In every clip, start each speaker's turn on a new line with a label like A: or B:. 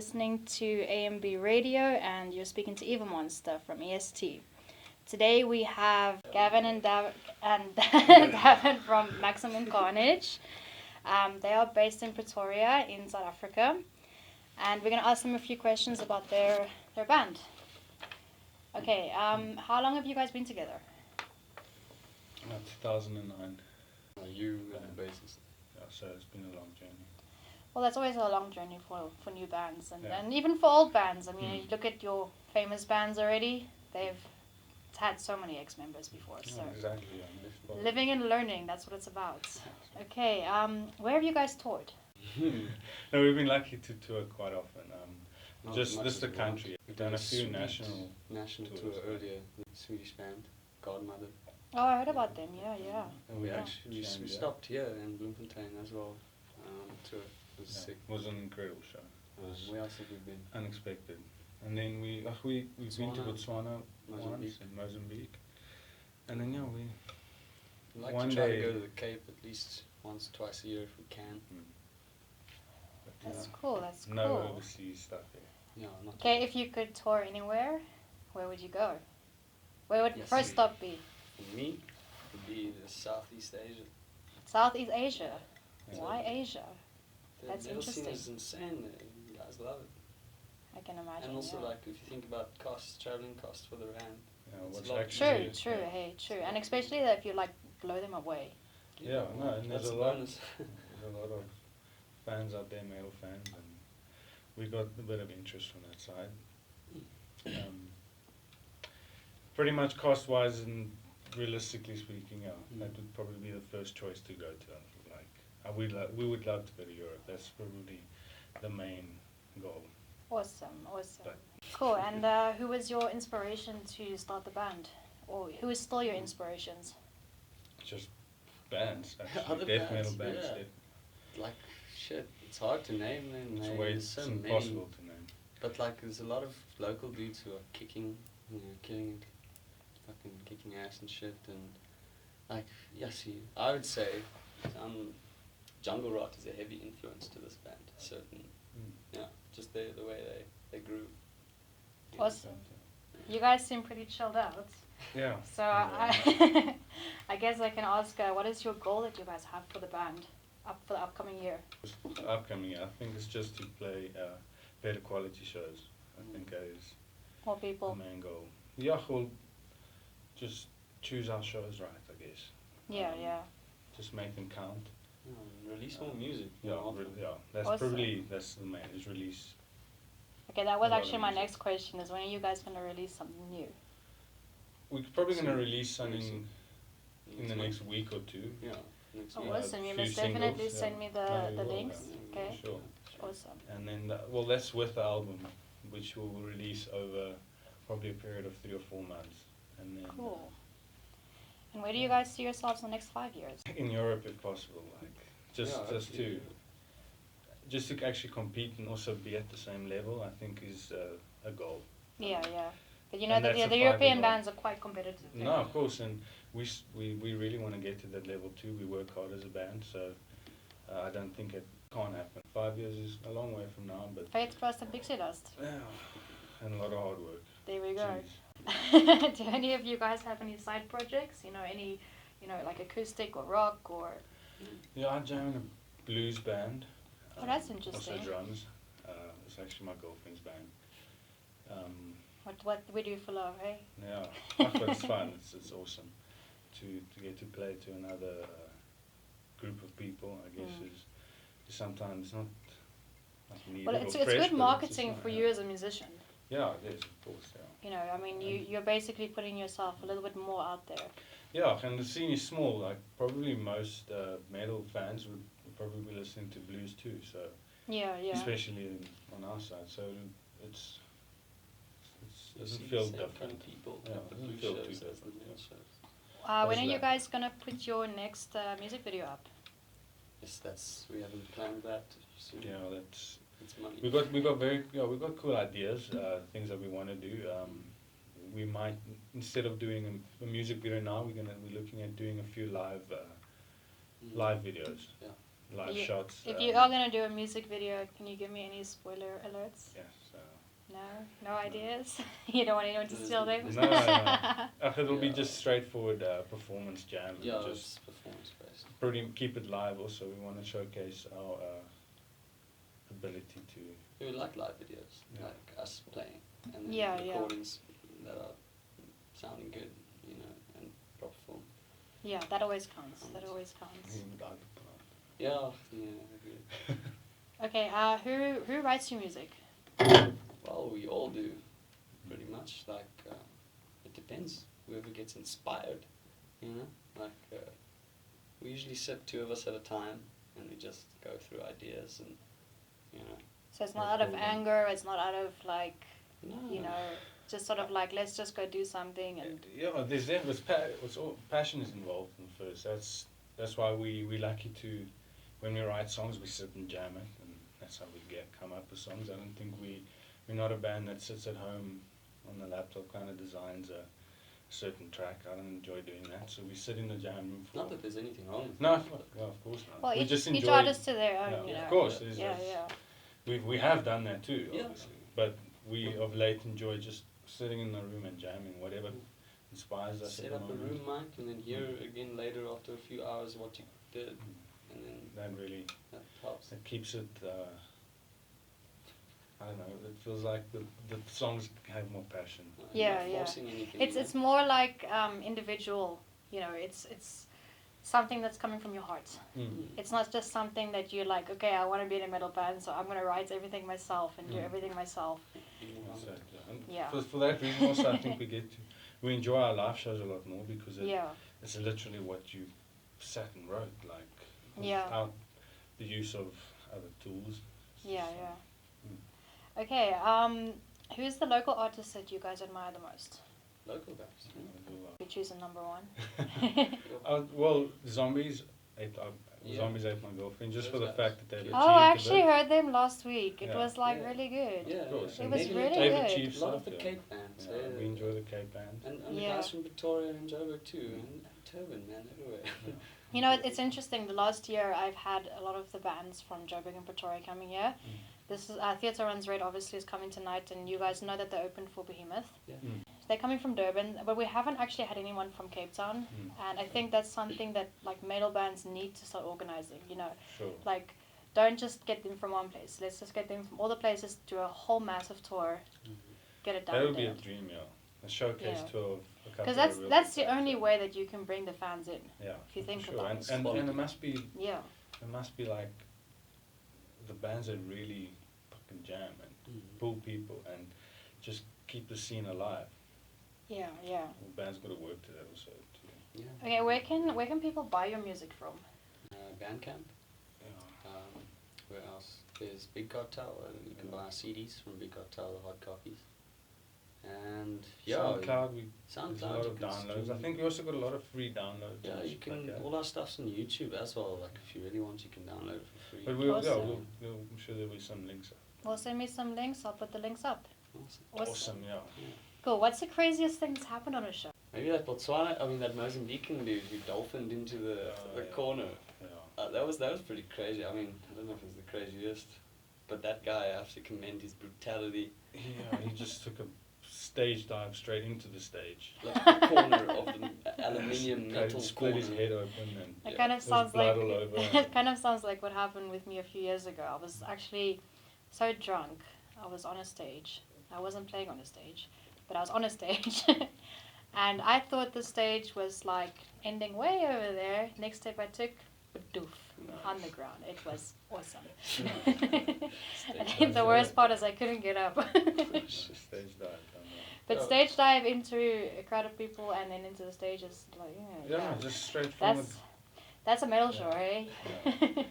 A: listening to AMB Radio, and you're speaking to Eva Monster from EST. Today we have Gavin and Davin from Maximum Carnage. They are based in Pretoria in South Africa, and we're going to ask them a few questions about their band. Okay, how long have you guys been together?
B: 2009.
C: You and the bassist.
B: Yeah, so it's been a long journey.
A: Well, that's always a long journey for new bands, and,
B: Yeah.
A: and even for old bands. I mean, you look at your famous bands already, they've had so many ex-members before, so
B: Exactly, yeah.
A: living and learning, that's what it's about. Okay, where have you guys toured?
B: No, we've been lucky to tour quite often.
C: Not
B: Just
C: as much
B: this
C: as
B: the
C: we
B: country.
C: want.
B: We've done a few
C: Swedish
B: national
C: tour
B: tours.
C: earlier, the Swedish band, Godmother.
A: Oh, I heard about them, yeah.
C: And we
A: Yeah.
C: actually we
B: Jammed, yeah.
C: stopped here in Bloemfontein as well. Tour. It was
B: Yeah,
C: sick.
B: it was an incredible show.
C: Where else have we been?
B: Unexpected. And then we've been to Botswana once
C: Mozambique.
B: and Mozambique. And then we
C: We like
B: one
C: to try
B: day-
C: to go to the Cape at least once, twice a year if we can.
B: but,
A: That's cool, that's
B: no
A: cool.
B: overseas stuff here.
C: Yeah, not
A: Okay, if you could tour anywhere, where would you go? Where would
C: Yes,
A: first
C: we-
A: stop be?
C: For me, it would be the Southeast Asia.
A: Southeast Asia.
B: Yeah.
A: Why Asia?
C: The
A: That's
C: metal scene
A: interesting.
C: is insane. You guys love it.
A: I can imagine.
C: And also,
A: yeah.
C: like, if you think about costs, traveling costs for the band.
B: Yeah,
C: It's
B: what's
C: a lot.
B: actually
A: True,
B: yeah.
A: hey, true. And especially that if you like blow them away.
B: Yeah, no, and
C: that's
B: there's
C: a
B: a lot.
C: bonus.
B: There's a lot of fans out there, male fans, and we got a bit of interest from that side. Pretty much cost-wise and realistically speaking, yeah, that would probably be the first choice to go to. Like, we would love to go to Europe. That's probably the main goal.
A: Awesome.
B: But-
A: Cool. And who was your inspiration to start the band? Or who is still your inspirations?
B: Just bands, actually,
C: Other
B: death
C: bands,
B: metal bands.
C: yeah. Like, shit, it's hard to name them.
B: It's
C: man.
B: way
C: There's so
B: it's
C: many.
B: impossible to name.
C: But like, there's a lot of local dudes who are kicking, killing it, fucking kicking ass and shit, and like, I would say, Jungle Rot is a heavy influence to this band. Certain, yeah, just the way they grew. Yeah.
A: Awesome. You guys seem pretty chilled out.
B: Yeah.
A: So
B: Yeah.
A: I guess I can ask, what is your goal that you guys have for the band, for the upcoming year?
B: Upcoming, I think it's just to play better quality shows. I think that is
A: More
B: the
A: people.
B: main goal. Yeah, we'll just choose our shows right, I guess.
A: Yeah.
B: Just make them count.
C: Yeah, release more music.
B: Yeah,
C: more often.
B: that's
A: Awesome.
B: that's the main, is release.
A: Okay, that
B: A
A: was
B: lot of
A: actually my
B: music.
A: next question, is when are you guys going to release something new?
B: We're probably going to
C: Soon.
B: release something in the next week or two.
C: Yeah, next
A: Oh,
C: week.
A: awesome. You
B: few
A: must definitely
B: singles,
A: send
B: yeah.
A: me
B: No, we
A: the
B: will,
A: links.
B: yeah.
A: Okay,
B: Sure.
A: awesome.
B: And then, well, that's with the album, which we'll release over probably a period of 3 or 4 months. And then
A: Cool. And where do you guys see yourselves in the next 5 years?
B: in Europe, if possible, like just
C: hopefully.
B: to actually compete and also be at the same level, I think is a goal.
A: Yeah. But you know
B: And
A: that
B: that's a
A: the European
B: 5-year goal.
A: bands are quite competitive.
B: No, of course, and we really want to get to that level too. We work hard as a band, so I don't think it can't happen. 5 years is a long way from now, but
A: Faith, trust, and pixie dust.
B: yeah, and a lot of hard work.
A: There we go.
B: Jeez.
A: Do any of you guys have any side projects? Any, like acoustic or rock or?
B: Yeah, I jam in a blues band.
A: Oh, that's
B: Also
A: interesting.
B: drums. It's actually my girlfriend's band.
A: What we do for love, hey?
B: Yeah, but it's fun. It's awesome to get to play to another group of people. I guess is sometimes not needed.
A: Well,
B: or
A: it's
B: fresh, but
A: good
B: just
A: marketing
B: not-
A: for you as a musician.
B: Yeah, it is, of course. Yeah.
A: I mean, you're basically putting yourself a little bit more out there.
B: Yeah, and the scene is small. Like probably most metal fans would probably be listening to blues too. So
A: Yeah.
B: especially on our side. So it
C: You
B: doesn't
C: see
B: feel
C: the same
B: different.
C: kind of people
B: Yeah,
C: at the
B: doesn't
C: blue
B: feel too
C: shows as the
B: different,
C: metal
B: yeah.
C: shows.
A: When are
B: How's
A: you
B: that?
A: guys gonna put your next music video up?
C: Yes, we haven't planned that. Soon.
B: Yeah, that's.
C: It's money.
B: We got cool ideas, things that we want to do. We might, instead of doing a music video now, we're looking at doing a few live videos.
C: Yeah.
B: live
A: You-
B: shots.
A: If you are gonna do a music video, can you give me any spoiler alerts?
B: Yeah, so.
A: No ideas. You don't want anyone to steal them.
B: No, no. It'll be
C: Yeah.
B: just straightforward performance jam. And
C: Yeah,
B: just
C: it's performance based.
B: pretty keep it live. Also, we want to showcase our ability to.
C: We like live videos,
B: Yeah.
C: like us playing, and then
A: Yeah, yeah.
C: recordings that are sounding good, and proper form.
A: Yeah, that always counts. That always counts.
C: Yeah, I agree.
A: Okay, who writes your music?
C: Well, we all do, pretty much. Like, it depends. Whoever gets inspired, we usually sit 2 of us at a time, and we just go through ideas, and
A: So it's not out of anger. It's not out of like,
C: no.
A: just sort of like let's just go do something and.
B: Yeah, it's all passion is involved in first. That's why we lucky to, when we write songs, we sit and jam it, and that's how we come up with songs. I don't think we're not a band that sits at home on the laptop kind of designs a certain track. I don't enjoy doing that, so we sit in the jam room.
C: Not that there's anything wrong with
B: No,
C: it.
B: well, of course not.
A: Well,
B: we
A: each,
B: just
A: each
B: enjoy.
A: artist to their own,
B: Yeah,
A: you know.
B: of course.
A: Yeah, yeah.
B: We have done that too,
C: Yeah.
B: obviously. But we of late enjoy just sitting in the room and jamming, whatever inspires us.
C: Set
B: at the
C: up a
B: moment.
C: room mic, and then hear again later after a few hours what you did, and then
B: That really
C: that helps.
B: it keeps it. I don't know. It feels like the songs have more passion.
A: Yeah,
C: Not
A: yeah.
C: forcing anything,
A: It's more like individual. It's something that's coming from your heart.
B: Mm.
A: It's not just something that you're like, okay, I want to be in a metal band, so I'm gonna write everything myself and do
B: Mm.
A: everything myself.
B: That's it, yeah. And
A: Yeah.
B: For that reason, also, I think we enjoy our live shows a lot more because
A: Yeah.
B: it's literally what you sat and wrote, like
A: Yeah.
B: without the use of other tools.
A: Yeah,
B: So,
A: yeah.
B: Mm.
A: Okay. Who's the local artist that you guys admire the most?
C: Local bands.
A: You choose a number one.
B: Well, Zombies ate
C: Yeah.
B: Zombies ate my girlfriend just for
C: Those
B: the
C: guys.
B: fact that they've
C: Yeah.
A: Oh, I
B: achieved a
A: actually
B: bit.
A: heard them last week. It
B: Yeah.
A: was like
C: Yeah.
A: really good.
C: Yeah,
B: Of course,
A: It
B: and
A: was
C: maybe
A: really
B: they've
A: good.
B: achieved
C: A lot of
B: stuff,
C: the
B: yeah.
C: Cape bands.
B: Yeah, we enjoy the Cape band.
C: And the
A: Yeah.
C: guys from Victoria and Joburg too, and Turban, man, everywhere.
A: You know, it's interesting. The last year, I've had a lot of the bands from Joburg and Pretoria coming here. This is Theatre Runs Red. Obviously, is coming tonight, and you guys know that they're open for Behemoth.
C: Yeah.
B: Mm.
A: They're coming from Durban, but we haven't actually had anyone from Cape Town, and I think that's something that like metal bands need to start organizing.
B: Sure.
A: Like, don't just get them from one place. Let's just get them from all the places, do a whole massive tour, get it done.
B: That would be a dream, yeah. A showcase
A: Yeah.
B: tour of a couple
A: Because
B: of real
A: that's
B: big
A: the only
B: bands,
A: way that you can bring the fans in.
B: yeah.
A: if you think
B: sure.
A: about
B: and,
A: it.
B: and it must be
A: Yeah.
B: like the bands that really fucking jam and pull people and just keep the scene alive.
A: Yeah, yeah.
B: The band's got to work to that also too.
C: Yeah.
A: Okay, where can people buy your music from?
C: Bandcamp.
B: Yeah.
C: Where else? There's Big Cartel. You can buy CDs from Big Cartel, the hard copies. And
B: SoundCloud, there's
C: SoundCloud.
B: a lot
C: you
B: of
C: can
B: downloads. I
C: stream.
B: think we also got a lot of free downloads.
C: Yeah,
B: and
C: you
B: shit
C: can.
B: like that.
C: All our stuff's on YouTube as well. Like if you really want, you can download it for free.
B: But we'll,
A: Awesome.
B: I'm sure there'll be some links.
A: Well, send me some links. I'll put the links up.
C: Awesome.
B: Awesome, yeah.
A: Cool. What's the craziest thing that's happened on a show?
C: Maybe that Botswana. I mean that Mozambican dude who dolphined into the
B: Yeah.
C: corner.
B: Yeah.
C: That was pretty crazy. I mean, I don't know if it was the craziest, but that guy, I have to commend his brutality.
B: Yeah, he just took a stage dive straight into the stage.
C: Like the corner of the aluminium
B: Cut-
C: metal
B: split
C: corner.
B: his head open and
A: It
C: Yeah.
A: kind of
B: There's
A: sounds like
B: blood all over.
A: it kind of sounds like what happened with me a few years ago. I was actually so drunk. I was on a stage. I wasn't playing on a stage, but I was on a stage. And I thought the stage was like ending way over there. Next step I took, doof, on the ground. It was awesome. And the worst part is I couldn't get up.
B: stage dive.
A: But
C: Oh.
A: stage dive into a crowd of people and then into the stage is like,
B: Yeah, just straight from
A: that's a metal show, eh?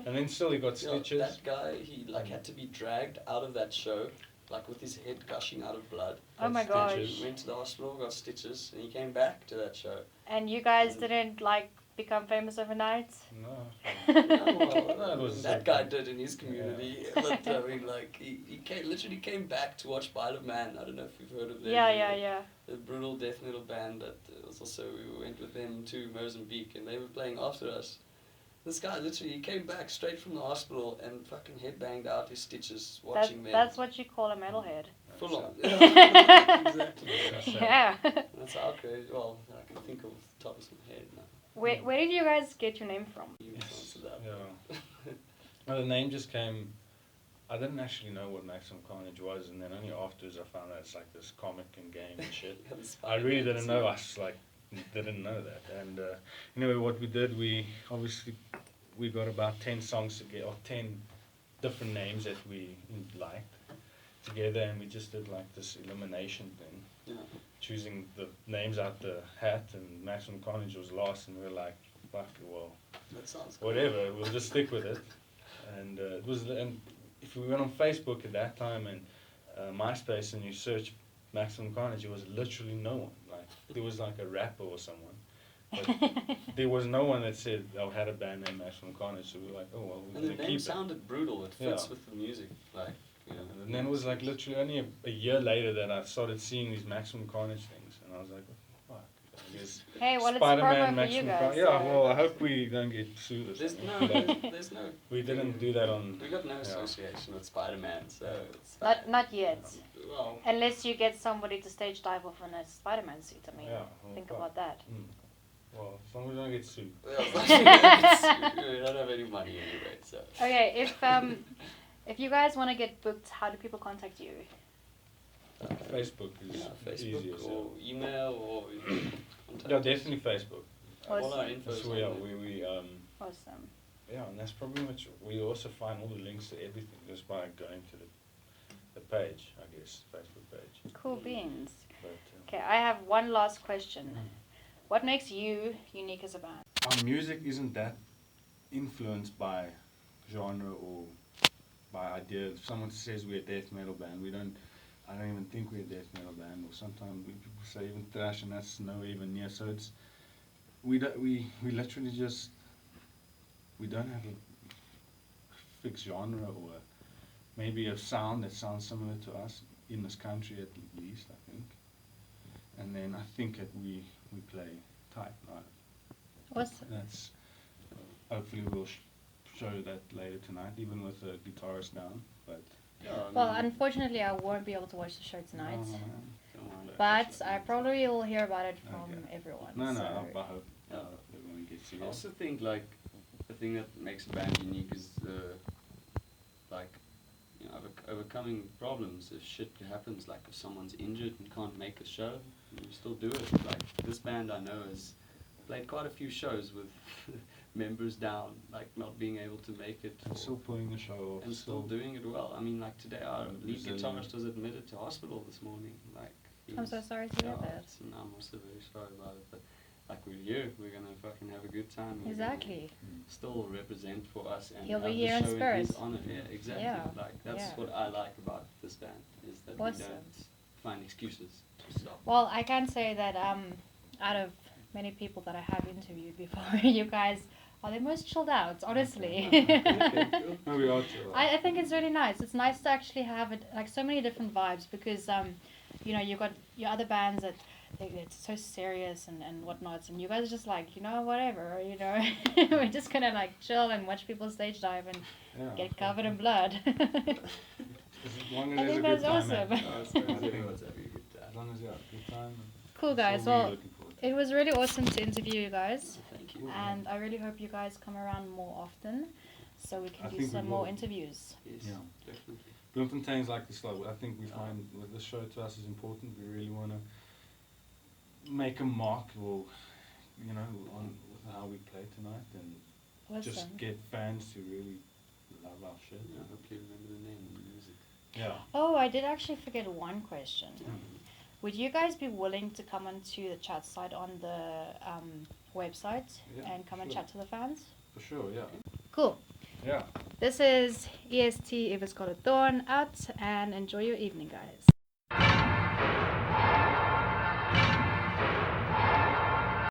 B: And then still he got
C: Yeah,
B: stitches.
C: that guy, he like had to be dragged out of that show, like with his head gushing out of blood.
A: Oh my
B: Got
A: gosh.
C: He went to the hospital, got stitches, and he came back to that show.
A: And you guys didn't like become famous overnight?
B: No.
C: Well,
B: it was
C: that guy did in his community, but I mean, like he literally came back to watch Pile of Man. I don't know if you've heard of them.
A: Yeah.
C: The brutal death metal band that was also, we went with them to Mozambique, and they were playing after us. This guy literally, he came back straight from the hospital and fucking headbanged out his stitches watching men.
A: That's what you call a metalhead.
C: Full on.
A: Yeah.
C: Exactly.
A: Yeah.
C: That's how crazy. Well, I can think of the top of my head now.
A: Where did you guys get your name from?
C: You answer that.
B: Yeah. Well, the name just came. I didn't actually know what Maximum Carnage was, and then only afterwards I found out it's like this comic and game and shit.
C: Yeah, the
B: I really
C: Spider-Man
B: didn't know. I
C: series.
B: was like, didn't know that. And anyway, what we did, we got about 10 songs together, or 10 different names that we liked together, and we just did like this elimination thing,
C: Yeah.
B: choosing the names out the hat, and Maximum Carnage was last, and we were like, fuck, well,
C: That sounds cool.
B: whatever, we'll just stick with it. And it was, and if we went on Facebook at that time and MySpace and you search Maximum Carnage, there was literally no one. Like there was like a rapper or someone, but there was no one that said I had a band named Maximum Carnage. So we were like, oh well, we're
C: And the
B: gonna
C: name
B: keep it.
C: sounded brutal. It fits
B: Yeah.
C: with the music, like. You know,
B: And then it was like literally only a year later that I started seeing these Maximum Carnage things, and I was like, oh, fuck. I guess
A: Hey, well, it's
B: Spider-Man,
A: promo for you
B: Maximum
A: guys.
B: Carnage. Yeah, well, I hope we don't get sued or
C: There's
B: something.
C: no, there's no.
B: We didn't do that on.
C: We got no
B: yeah.
C: association with Spider-Man, so it's fine.
A: Not yet.
C: Well,
A: Unless you get somebody to stage dive off in a Spider-Man suit. I mean,
B: Yeah, well,
A: think
B: fuck.
A: about that.
B: Mm. Well, as long as we don't get sued.
C: we don't have any money anyway, so.
A: Okay, if you guys want to get booked, how do people contact you?
B: Facebook is
C: Yeah,
B: easier.
C: Facebook
B: So.
C: or email or.
B: Yeah, definitely Facebook.
C: All our
A: Awesome.
C: info
B: That's
C: is
B: where
C: on
B: we
A: Awesome.
B: yeah, and that's probably much. We also find all the links to everything just by going to the page, I guess, Facebook page.
A: Cool beans.
B: But
A: Okay, I have one last question. What makes you unique as a band?
B: our music isn't that influenced by genre or by idea. If someone says we're a death metal band, I don't even think we're a death metal band. Or sometimes people say even thrash, and that's nowhere even near. So it's we literally just we don't have a fixed genre or maybe a sound that sounds similar to us in this country at least, I think. And then I think that we play tight, right?
A: Awesome.
B: That's hopefully we'll show that later tonight, even with the guitarist down. But
C: Yeah,
A: Well, unfortunately, I won't be able to watch the show tonight.
B: no,
C: Don't worry.
A: But I probably will hear about it from
B: Okay.
A: everyone.
B: no,
A: so.
B: I hope
C: Yeah.
B: everyone gets to
C: I
B: hear.
C: also think like the thing that makes a band unique is the like overcoming problems. If shit happens, like if someone's injured and can't make a show, you still do it. Like this band I know has played quite a few shows with members down, like not being able to make it.
B: And still putting the show off.
C: And still doing it well. I mean, like today our lead
B: Resilient.
C: guitarist was admitted to hospital this morning. Like he
A: I'm
C: was-
A: so sorry to hear that.
C: and I'm also very sorry about it, but like we're here, we're gonna fucking have a good time. We're gonna
A: Exactly.
C: still represent for us and
A: He'll
C: have
A: be
C: the
A: here in
C: show
A: spirit.
C: his honor. Yeah, exactly.
A: Yeah,
C: Like that's
A: yeah.
C: what I like about this band is that we
A: Awesome.
C: don't find excuses to stop.
A: Well, I can say that out of many people that I have interviewed before, you guys are the most chilled out, honestly.
B: No, we are chill.
A: I think it's really nice. It's nice to actually have it, like so many different vibes because you know, you've got your other bands that it's so serious and whatnot, and you guys are just like, you know, whatever, you know, we're just gonna like chill and watch people stage dive and
B: Yeah.
A: get covered in blood.
B: As long as
A: I
B: there's
A: think
B: a good
A: that's
B: time,
A: awesome.
B: man.
C: Oh, it's nice. Everyone's having a good time.
B: As long as you have a good time.
A: Cool,
B: that's
A: guys.
B: all we're
A: Well,
B: looking forward to.
A: it was really awesome to interview you guys,
C: Thank you.
A: and I really hope you guys come around more often so we can
B: I
A: do
B: think we
A: some more
B: will.
A: interviews.
C: Yes,
B: Yeah.
C: definitely.
B: Bloemfontein's like this. Like, I think we find with this show to us is important. We really want to make a mark, or you know, on with how we play tonight, and just
A: Awesome.
B: get fans to really love our shit.
C: Yeah, hopefully remember the name and the music.
B: Yeah.
A: Oh, I did actually forget one question. Would you guys be willing to come onto the chat site on the website
B: Yeah,
A: and come and
B: sure.
A: chat to the fans?
B: For sure. Yeah.
A: Cool.
B: Yeah.
A: This is EST Eva's Got a Thorn out, and enjoy your evening, guys.